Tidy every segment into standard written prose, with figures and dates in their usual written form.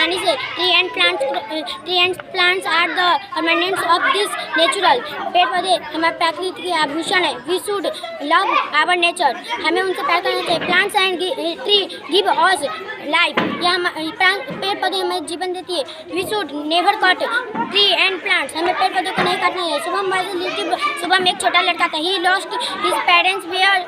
सावधानी से। Tree and plants are the ornaments of this natural. पेड़ पौधे हमारे प्रकृति के आभूषण है। We should love our nature. हमें उनसे प्यार करना चाहिए। Plants and tree give us life. पेड़ पौधे हमें जीवन देती है। We should never cut tree and plants. हमें पेड़ पौधे को नहीं काटना है। शुभम एक छोटा लड़का था। He lost his parents where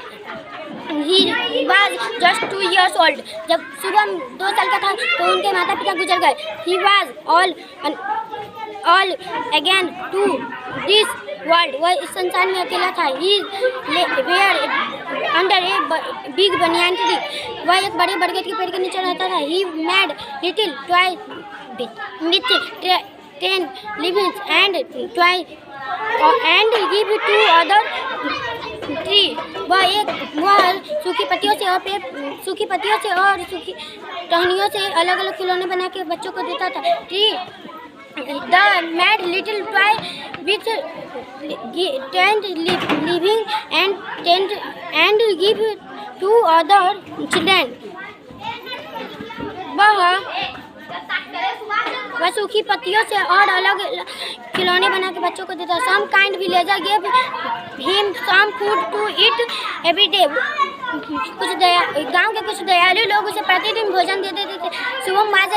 he was just 2 years old। जब शुभम 2 साल का था तो उनके माता पिता गुजर गए। He was all again to this world. वह इस संसार में अकेला था। He were under a big banyan tree. वह एक बड़े बरगद के पेड़ के नीचे रहता था। He made little toy with 10 leaves and give to other tree. वह सूखी पत्तियों से और सूखी टहनियों से अलग अलग खिलौने बना के बच्चों को देता था। Tree the mad little toy with 10 living and give to other children। वह सूखी पत्तियों से और अलग खिलौने बना के बच्चों को देता। Some kind villager gave him some food to eat every day. गांव के कुछ दयालु लोग उसे प्रतिदिन भोजन दे देते थे। Shubham was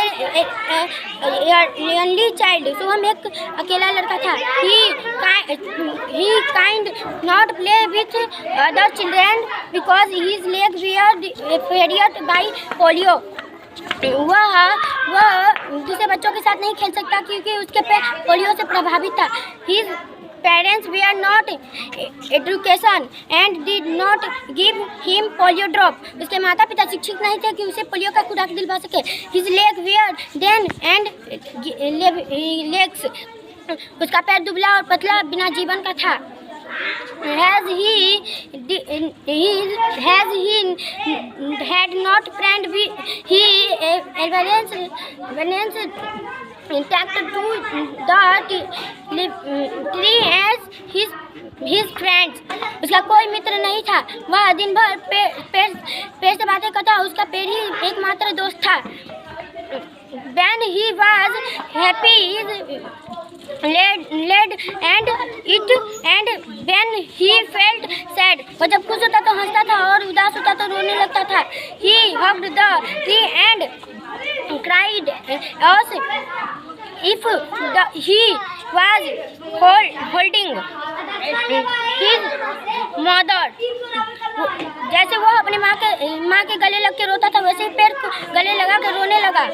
only child. Shubham एक अकेला लड़का था। He kind not play with other children because his leg were ferried by polio. वह दूसरे बच्चों के साथ नहीं खेल सकता क्योंकि उसके पैर पोलियो से प्रभावित था। His parents were not education and did not give him polio drop। उसके माता पिता शिक्षित नहीं थे कि उसे पोलियो का खुराक दिलवा सके। His legs were thin and legs। उसका पैर दुबला और पतला बिना जीवन का था। Has he had not friend he evidence intact to the tree as his friends। उसका कोई मित्र नहीं था। वह दिन भर पेड़ से बातें करता। उसका पेड़ ही एकमात्र दोस्त था। When he was happy led and it and when he felt sad। और जब खुश होता तो हंसता था और उदास होता तो रोने लगता था। He hugged the tree and cried as if he was holding his mother। जैसे वह अपने माँ के गले लग के रोता था वैसे ही पेड़ को गले लगा कर रोने लगा।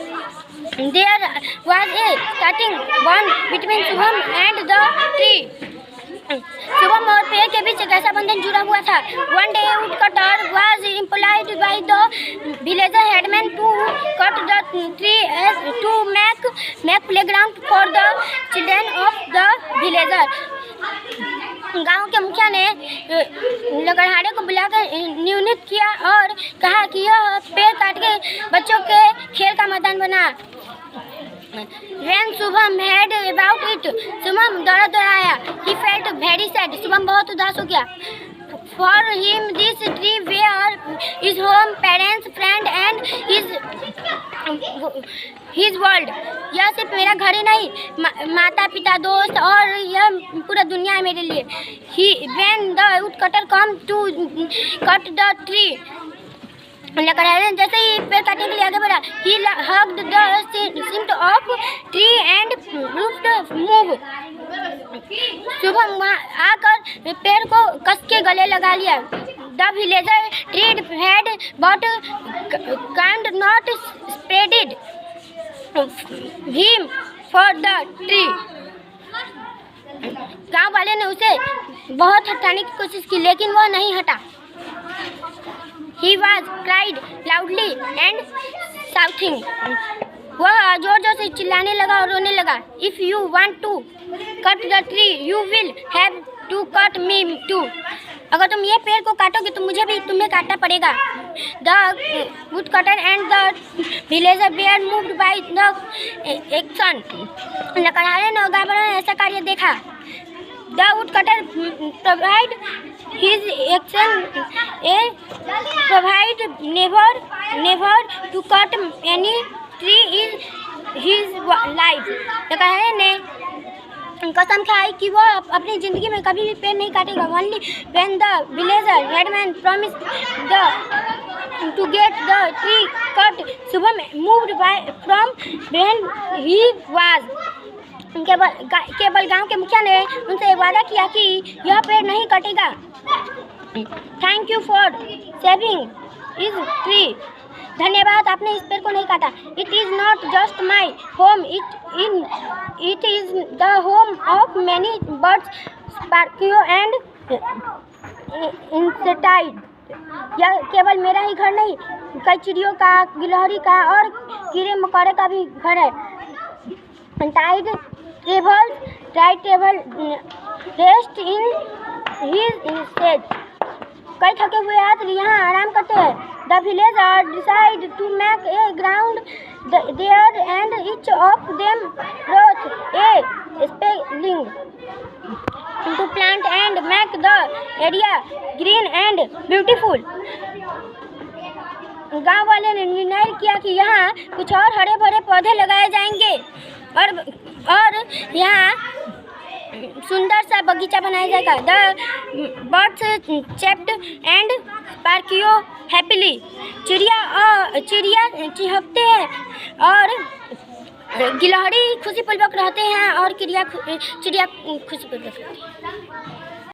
There was a starting bond between Shubham and the tree। Shubham और पेड़ के बीच एक ऐसा बंधन जुड़ा हुआ था। One day woodcutter was employed by the villager headman to cut the tree to make playground for the children of the villager। गांव के मुखिया ने लकड़हारे को बुलाकर नियुक्त किया और कहा कि यह पेड़ काट के बच्चों के खेल का मैदान बना। When Shubham heard about it, Shubham दौड़ा आया। He felt very sad। Shubham बहुत उदास हो गया। For him this tree where his home, parents, friend and his world। यह सिर्फ मेरा घर ही नहीं, माता पिता, दोस्त और यह पूरा दुनिया है मेरे लिए। When the woodcutter come to cut the tree, लकड़हारे जैसे ही पेड़ काटने के लिए आगे बढ़ा। He hugged the stem of tree and refused to move। Shubham वहाँ आकर पेड़ को कस के गले लगा लिया। The villager tried hard but could not spread him for the tree। गांव वाले ने उसे बहुत हटाने की कोशिश की लेकिन वह नहीं हटा। He was cried loudly and shouting। वह जोर जोर से चिल्लाने लगा और रोने लगा। If you want to cut the tree, you will have to cut me too। अगर तुम ये पेड़ को काटोगे तो मुझे भी तुम्हें काटना पड़ेगा। The woodcutter and the villager were moved by the action। लकड़हारे ने और गाय ने ऐसा कार्य देखा। The woodcutter provide his action provide never to cut any tree is life. तो कहे ने कसम खाई कि वो अपनी ज़िंदगी में कभी भी पेड़ नहीं काटेगा। Only when the villager headman promise to get the tree cut, Shubham moved from when he was. केवल गांव के मुखिया ने उनसे वादा किया कि यह पेड़ नहीं कटेगा। Thank you for saving is tree. धन्यवाद, आपने इस पेड़ को नहीं काटा। It is not just my home, it is the home of many birds, sparrows and insecticide. यह केवल मेरा ही घर नहीं, कई चिड़ियों का, गिलहरी का और कीड़े मकोड़े का भी घर है। टाइड travel rest in his shade. कई थके हुए यात्री यहाँ आराम करते हैं। The villager decide to make a ground there and each of them brought a sapling to plant and make the area green and beautiful. गांव वाले ने निर्णय किया कि यहाँ कुछ और हरे भरे पौधे लगाए जाएंगे और यहाँ सुंदर सा बगीचा बनाया जाएगा। The birds chirped and sparrows happily. चिड़िया चहकते हैं और गिलहरी खुशीपूर्वक रहते हैं और चिड़िया खुशीपूर्वक रहती है।